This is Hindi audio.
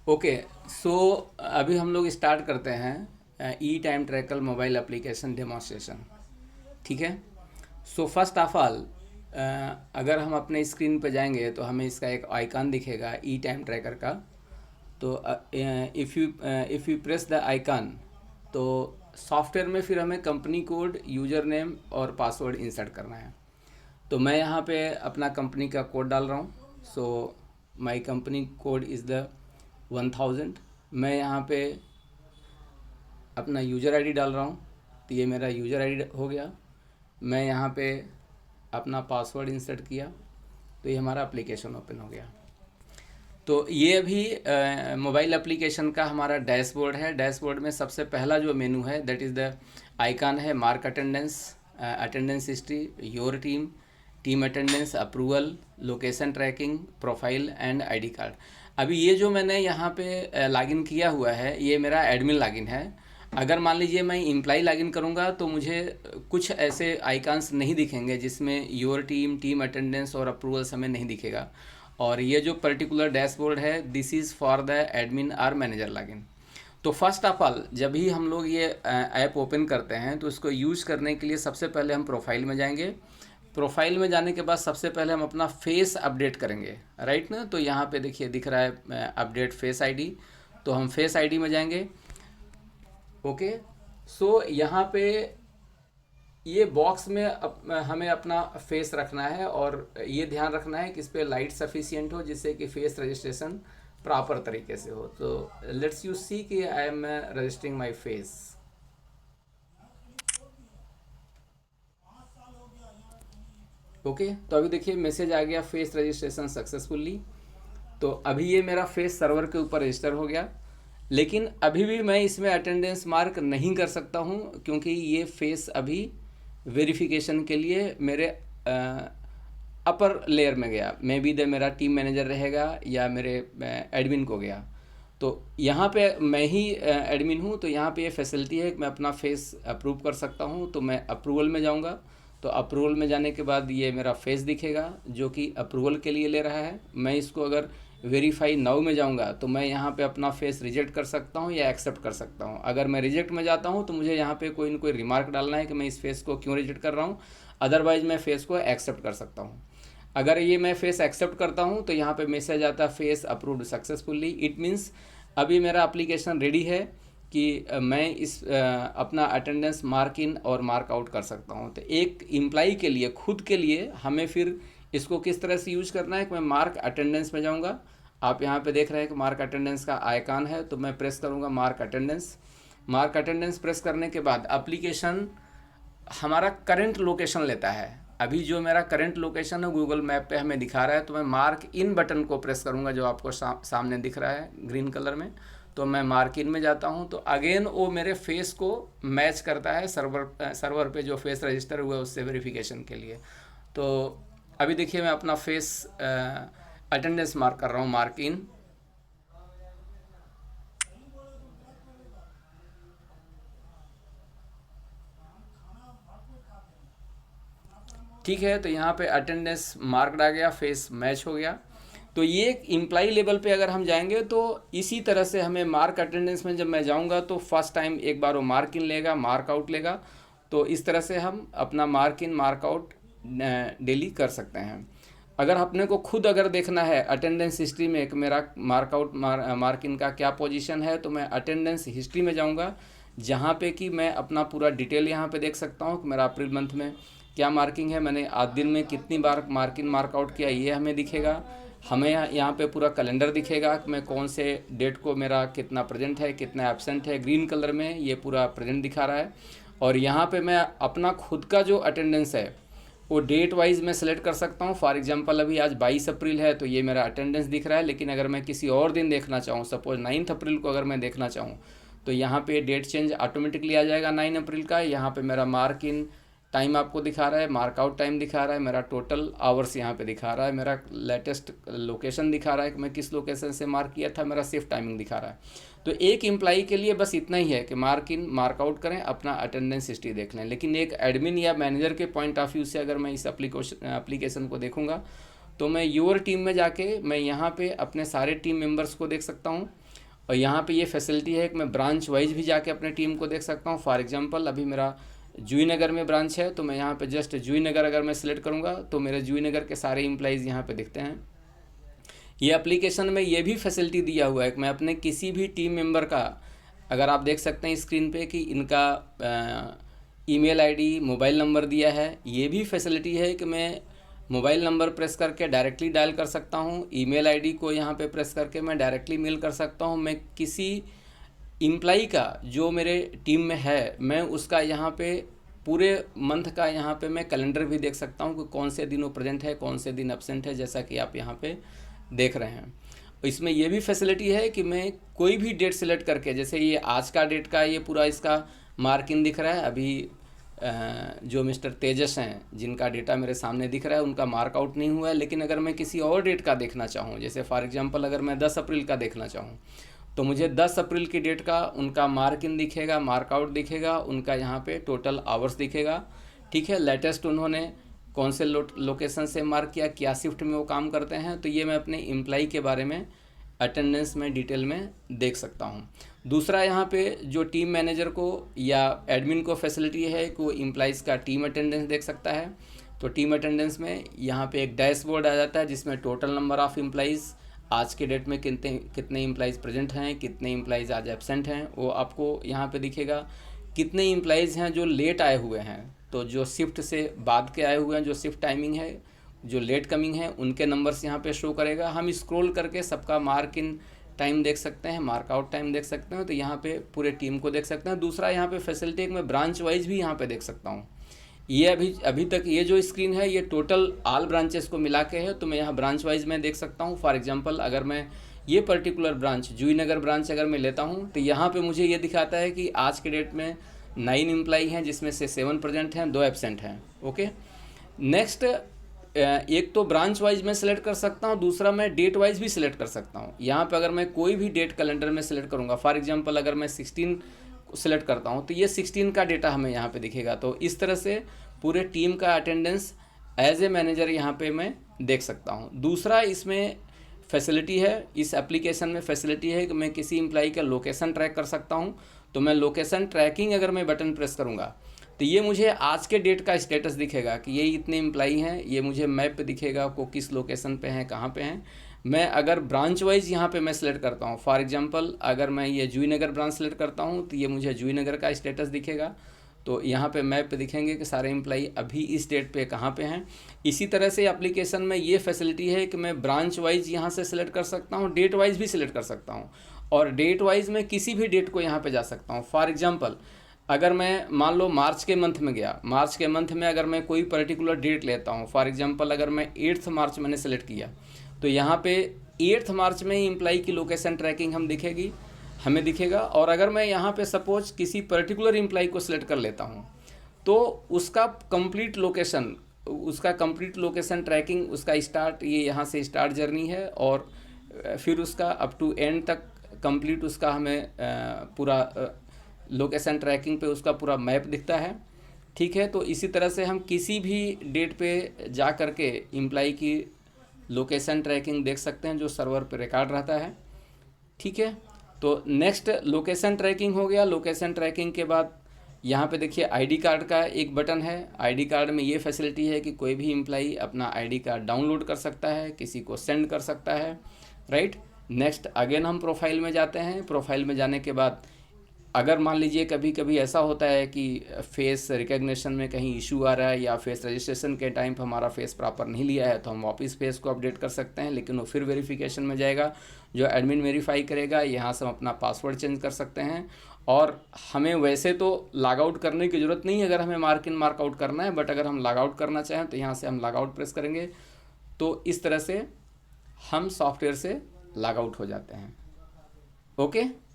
ओके। सो अभी हम लोग स्टार्ट करते हैं E time tracker mobile application demonstration. ठीक है। सो फर्स्ट ऑफ ऑल, अगर हम अपने स्क्रीन पे जाएंगे तो हमें इसका एक आइकन दिखेगा ई टाइम ट्रैकर का। तो if you press the icon, तो सॉफ्टवेयर में फिर हमें कंपनी कोड, यूज़र नेम और पासवर्ड इंसर्ट करना है। तो मैं यहाँ पे अपना कंपनी का कोड डाल रहा हूँ। So my company code is the 1000। मैं यहाँ पे अपना यूज़र आईडी डाल रहा हूँ, तो ये मेरा यूज़र आईडी हो गया। मैं यहाँ पे अपना पासवर्ड इंसर्ट किया, तो ये हमारा एप्लीकेशन ओपन हो गया। तो ये अभी मोबाइल एप्लीकेशन का हमारा डैशबोर्ड है। डैशबोर्ड में सबसे पहला जो मेनू है दैट इज़ द आइकन है mark attendance, attendance history, your team, team attendance, approval, location tracking, profile and ID card. अभी ये जो मैंने यहाँ पे लॉगिन किया हुआ है ये मेरा एडमिन लॉगिन है। अगर मान लीजिए मैं एम्प्लॉय लॉगिन करूँगा तो मुझे कुछ ऐसे आइकन्स नहीं दिखेंगे जिसमें योर टीम, टीम अटेंडेंस और अप्रूवल्स हमें नहीं दिखेगा। और ये जो पर्टिकुलर डैशबोर्ड है this is for the admin और मैनेजर लॉगिन। तो फर्स्ट ऑफ ऑल जब भी हम लोग ये ऐप ओपन करते हैं तो इसको यूज़ करने के लिए सबसे पहले हम प्रोफाइल में जाएंगे। प्रोफाइल में जाने के बाद सबसे पहले हम अपना फेस अपडेट करेंगे, राइट ना। तो यहाँ पे देखिए दिख रहा है अपडेट फेस आईडी, तो हम फेस आईडी में जाएंगे। ओके। सो यहाँ पे ये बॉक्स में हमें अपना फेस रखना है और ये ध्यान रखना है कि इस पर लाइट सफिशिएंट हो जिससे कि फेस रजिस्ट्रेशन प्रॉपर तरीके से हो। तो लेट्स यू सी कि I am registering my face. Okay. तो अभी देखिए मैसेज आ गया फेस रजिस्ट्रेशन सक्सेसफुली। तो अभी ये मेरा फेस सर्वर के ऊपर रजिस्टर हो गया, लेकिन अभी भी मैं इसमें अटेंडेंस मार्क नहीं कर सकता हूँ क्योंकि ये फेस अभी वेरिफिकेशन के लिए मेरे अपर लेयर में गया। मे बी द मेरा टीम मैनेजर रहेगा या मेरे एडमिन को गया। तो यहाँ पे मैं ही एडमिन हूँ, तो यहाँ पे ये फैसिलिटी है कि मैं अपना फेस अप्रूव कर सकता हूँ। तो मैं अप्रूवल में जाऊँगा, तो अप्रूवल में जाने के बाद ये मेरा फेस दिखेगा जो कि अप्रूवल के लिए ले रहा है। मैं इसको अगर वेरीफाई नाउ में जाऊंगा तो मैं यहाँ पे अपना फेस रिजेक्ट कर सकता हूँ या एक्सेप्ट कर सकता हूँ। अगर मैं रिजेक्ट में जाता हूँ तो मुझे यहाँ पे कोई ना कोई रिमार्क डालना है कि मैं इस फेस को क्यों रिजेक्ट कर रहा हूँ, अदरवाइज मैं फेस को एक्सेप्ट कर सकता हूँ। अगर ये मैं फेस एक्सेप्ट करता हूँ तो यहाँ पे मैसेज आता है face approved successfully. It means अभी मेरा एप्लीकेशन रेडी है कि मैं इस अपना अटेंडेंस मार्क इन और मार्क आउट कर सकता हूँ। तो एक एम्प्लॉई के लिए, खुद के लिए, हमें फिर इसको किस तरह से यूज करना है कि मैं मार्क अटेंडेंस में जाऊँगा। आप यहाँ पे देख रहे हैं कि मार्क अटेंडेंस का आइकन है, तो मैं प्रेस करूँगा mark attendance. Mark attendance press करने के बाद एप्लीकेशन हमारा करंट लोकेशन लेता है। अभी जो मेरा करंट लोकेशन है गूगल मैप पे हमें दिखा रहा है, तो मैं मार्क इन बटन को प्रेस करूँगा जो आपको सामने दिख रहा है ग्रीन कलर में। तो मैं मार्क इन में जाता हूँ तो अगेन वो मेरे फेस को मैच करता है सर्वर पे जो फेस रजिस्टर हुआ है उससे वेरिफिकेशन के लिए। तो अभी देखिए मैं अपना फेस अटेंडेंस मार्क कर रहा हूँ, मार्क इन। ठीक है। तो यहाँ पे अटेंडेंस मार्क्ड आ गया, फेस मैच हो गया। तो ये एक इम्प्लाई लेवल पे अगर हम जाएंगे तो इसी तरह से हमें मार्क अटेंडेंस में जब मैं जाऊंगा तो फर्स्ट टाइम एक बार वो मार्क इन लेगा, मार्क आउट लेगा। तो इस तरह से हम अपना mark in mark out daily कर सकते हैं। अगर अपने को खुद अगर देखना है अटेंडेंस हिस्ट्री में कि मेरा मार्क आउट मार्क इन का क्या पोजीशन है, तो मैं अटेंडेंस हिस्ट्री में जाऊंगा जहाँ पे कि मैं अपना पूरा डिटेल यहाँ पे देख सकता हूँ कि मेरा अप्रैल मंथ में क्या मार्किंग है, मैंने आज दिन में कितनी बार मार्क इन मार्क आउट किया ये हमें दिखेगा। हमें यहाँ पे पूरा कैलेंडर दिखेगा कि मैं कौन से डेट को मेरा कितना प्रेजेंट है, कितना एब्सेंट है। ग्रीन कलर में ये पूरा प्रेजेंट दिखा रहा है। और यहाँ पे मैं अपना खुद का जो अटेंडेंस है वो डेट वाइज मैं सेलेक्ट कर सकता हूँ। फॉर एग्जांपल अभी आज 22 अप्रैल है तो ये मेरा अटेंडेंस दिख रहा है, लेकिन अगर मैं किसी और दिन देखना चाहूँ, सपोज 9 अप्रैल को अगर मैं देखना चाहूँ, तो यहाँ पे डेट चेंज ऑटोमेटिकली आ जाएगा 9 अप्रैल का। यहाँ पे मेरा मार्क इन टाइम आपको दिखा रहा है, मार्कआउट टाइम दिखा रहा है, मेरा टोटल आवर्स यहाँ पे दिखा रहा है, मेरा लेटेस्ट लोकेशन दिखा रहा है कि मैं किस लोकेशन से मार्क किया था, मेरा शिफ्ट टाइमिंग दिखा रहा है। तो एक एम्प्लॉई के लिए बस इतना ही है कि मार्क इन मार्क आउट करें, अपना अटेंडेंस हिस्ट्री देख लें। लेकिन एक एडमिन या मैनेजर के पॉइंट ऑफ व्यू से अगर मैं इस एप्लीकेशन को देखूँगा तो मैं योर टीम में जाके मैं यहाँ पे अपने सारे टीम मेंबर्स को देख सकता हूँ। और यहाँ पे ये फैसिलिटी है कि मैं ब्रांच वाइज भी जाके अपने टीम को देख सकता हूँ। फॉर एग्जांपल अभी मेरा जूही नगर में ब्रांच है, तो मैं यहाँ पे जस्ट जूही नगर अगर मैं सिलेक्ट करूँगा तो मेरे जूही नगर के सारे एम्प्लॉइज़ यहाँ पे दिखते हैं। ये एप्लीकेशन में ये भी फैसिलिटी दिया हुआ है कि मैं अपने किसी भी टीम मेंबर का, अगर आप देख सकते हैं स्क्रीन पे कि इनका ईमेल आईडी, मोबाइल नंबर दिया है, ये भी फैसिलिटी है कि मैं मोबाइल नंबर प्रेस करके डायरेक्टली डायल कर सकता हूँ। ईमेल आईडी को यहाँ पे प्रेस करके मैं डायरेक्टली मेल कर सकता हूँ। मैं किसी एम्प्लाई का जो मेरे टीम में है, मैं उसका यहाँ पे पूरे मंथ का यहाँ पे मैं कैलेंडर भी देख सकता हूँ कि कौन से दिन वो प्रेजेंट है, कौन से दिन एब्सेंट है, जैसा कि आप यहाँ पे देख रहे हैं। इसमें ये भी फैसिलिटी है कि मैं कोई भी डेट सेलेक्ट करके, जैसे ये आज का डेट का ये पूरा इसका मार्किंग दिख रहा है। अभी जो मिस्टर तेजस हैं जिनका डेटा मेरे सामने दिख रहा है उनका मार्कआउट नहीं हुआ है, लेकिन अगर मैं किसी और डेट का देखना चाहूँ, जैसे फॉर एग्जांपल अगर मैं 10 अप्रैल का देखना चाहूँ, तो मुझे 10 अप्रैल की डेट का उनका मार्क इन दिखेगा, मार्कआउट दिखेगा, उनका यहाँ पे टोटल आवर्स दिखेगा। ठीक है, लेटेस्ट उन्होंने कौन से लोकेशन से मार्क किया, क्या शिफ्ट में वो काम करते हैं, तो ये मैं अपने एम्प्लाई के बारे में अटेंडेंस में डिटेल में देख सकता हूँ। दूसरा यहाँ पे जो टीम मैनेजर को या एडमिन को फैसिलिटी है कि वो एम्प्लॉइज़ का टीम अटेंडेंस देख सकता है। तो टीम अटेंडेंस में यहाँ पे एक डैशबोर्ड आ जाता है जिसमें टोटल नंबर ऑफ़ एम्प्लॉइज़, आज के डेट में कितने एम्प्लॉइज़ प्रेजेंट हैं, कितने एम्प्लॉइज़ आज एब्सेंट हैं, वो आपको यहाँ पे दिखेगा। कितने एम्प्लॉइज़ हैं जो लेट आए हुए हैं, तो जो शिफ्ट से बाद के आए हुए हैं, जो शिफ्ट टाइमिंग है, जो लेट कमिंग है, उनके नंबर्स यहाँ पे शो करेगा। हम स्क्रॉल करके सबका मार्क इन टाइम देख सकते हैं, मार्कआउट टाइम देख सकते हैं, तो यहाँ पे पूरे टीम को देख सकते हैं। दूसरा यहाँ पे फैसिलिटी है कि मैं ब्रांच वाइज भी यहाँ पे देख सकता हूँ। ये अभी तक ये जो स्क्रीन है ये टोटल ऑल ब्रांचेस को मिला के है, तो मैं यहाँ ब्रांच वाइज में देख सकता हूँ। फॉर एग्जांपल अगर मैं ये पर्टिकुलर ब्रांच जूही नगर ब्रांच अगर मैं लेता हूँ तो यहाँ पे मुझे ये दिखाता है कि आज के डेट में 9 एम्प्लॉई हैं जिसमें से 7 प्रेजेंट हैं, 2 एब्सेंट हैं। ओके, नेक्स्ट एक तो ब्रांच वाइज में सिलेक्ट कर सकता हूँ, दूसरा मैं डेट वाइज भी सिलेक्ट कर सकता हूँ। यहाँ पे अगर मैं कोई भी डेट कैलेंडर में सिलेक्ट करूँगा, फॉर एग्जांपल अगर मैं 16 सिलेक्ट करता हूँ तो ये 16 का डेटा हमें यहाँ पे दिखेगा। तो इस तरह से पूरे टीम का अटेंडेंस एज ए मैनेजर यहाँ पे मैं देख सकता हूँ। दूसरा इसमें फैसिलिटी है, इस एप्लीकेशन में फैसिलिटी है कि मैं किसी एम्प्लॉई का लोकेशन ट्रैक कर सकता हूँ। तो मैं लोकेशन ट्रैकिंग अगर मैं बटन प्रेस करूँगा तो ये मुझे आज के डेट का स्टेटस दिखेगा कि ये इतने एम्प्लॉई हैं, ये मुझे मैप पे दिखेगा को किस लोकेशन पे हैं, कहाँ पे हैं। मैं अगर ब्रांच वाइज यहाँ पे मैं सिलेक्ट करता हूँ, फॉर एग्जांपल अगर मैं ये जूही नगर ब्रांच सेलेक्ट करता हूँ तो ये मुझे जूही नगर का स्टेटस दिखेगा। तो यहाँ पे मैप पे दिखेंगे कि सारे एम्प्लॉई अभी इस डेट पे कहाँ पे हैं। इसी तरह से एप्लीकेशन में ये फैसिलिटी है कि मैं ब्रांच वाइज यहाँ से सिलेक्ट कर सकता हूँ, डेट वाइज भी सिलेक्ट कर सकता हूँ, और डेट वाइज मैं किसी भी डेट को यहाँ पे जा सकता हूँ। फॉर एग्जांपल अगर मैं मान लो मार्च के मंथ में गया, मार्च के मंथ में अगर मैं कोई पर्टिकुलर डेट लेता हूँ, फॉर एग्जांपल अगर मैं 8 मार्च मैंने सेलेक्ट किया तो यहाँ पे 8 मार्च में एम्प्लॉई की लोकेशन ट्रैकिंग हमें दिखेगा। और अगर मैं यहाँ पे सपोज किसी पर्टिकुलर एम्प्लॉई को सिलेक्ट कर लेता हूँ तो उसका कंप्लीट लोकेशन ट्रैकिंग, उसका स्टार्ट, ये यहाँ से स्टार्ट जर्नी है और फिर उसका अप टू एंड तक कंप्लीट उसका हमें पूरा लोकेशन ट्रैकिंग पे उसका पूरा मैप दिखता है। ठीक है, तो इसी तरह से हम किसी भी डेट पे जा कर के एम्प्लॉई की लोकेशन ट्रैकिंग देख सकते हैं जो सर्वर पे रिकॉर्ड रहता है। ठीक है, तो नेक्स्ट लोकेशन ट्रैकिंग हो गया। लोकेशन ट्रैकिंग के बाद यहाँ पे देखिए आईडी कार्ड का एक बटन है। आईडी कार्ड में ये फैसिलिटी है कि कोई भी एम्प्लॉई अपना आईडी कार्ड डाउनलोड कर सकता है, किसी को सेंड कर सकता है, राइट। नेक्स्ट अगेन हम प्रोफाइल में जाते हैं। प्रोफाइल में जाने के बाद अगर मान लीजिए कभी कभी ऐसा होता है कि फेस रिकग्निशन में कहीं इशू आ रहा है या फेस रजिस्ट्रेशन के टाइम पर हमारा फेस प्रॉपर नहीं लिया है, तो हम वापस फेस को अपडेट कर सकते हैं, लेकिन वो फिर वेरिफिकेशन में जाएगा, जो एडमिन वेरीफाई करेगा। यहाँ से हम अपना पासवर्ड चेंज कर सकते हैं और हमें वैसे तो लॉग आउट करने की ज़रूरत नहीं है अगर हमें मार्क इन मार्क आउट करना है, बट अगर हम लॉग आउट करना चाहें तो यहाँ से हम लॉग आउट प्रेस करेंगे तो इस तरह से हम सॉफ्टवेयर से लॉग आउट हो जाते हैं। ओके।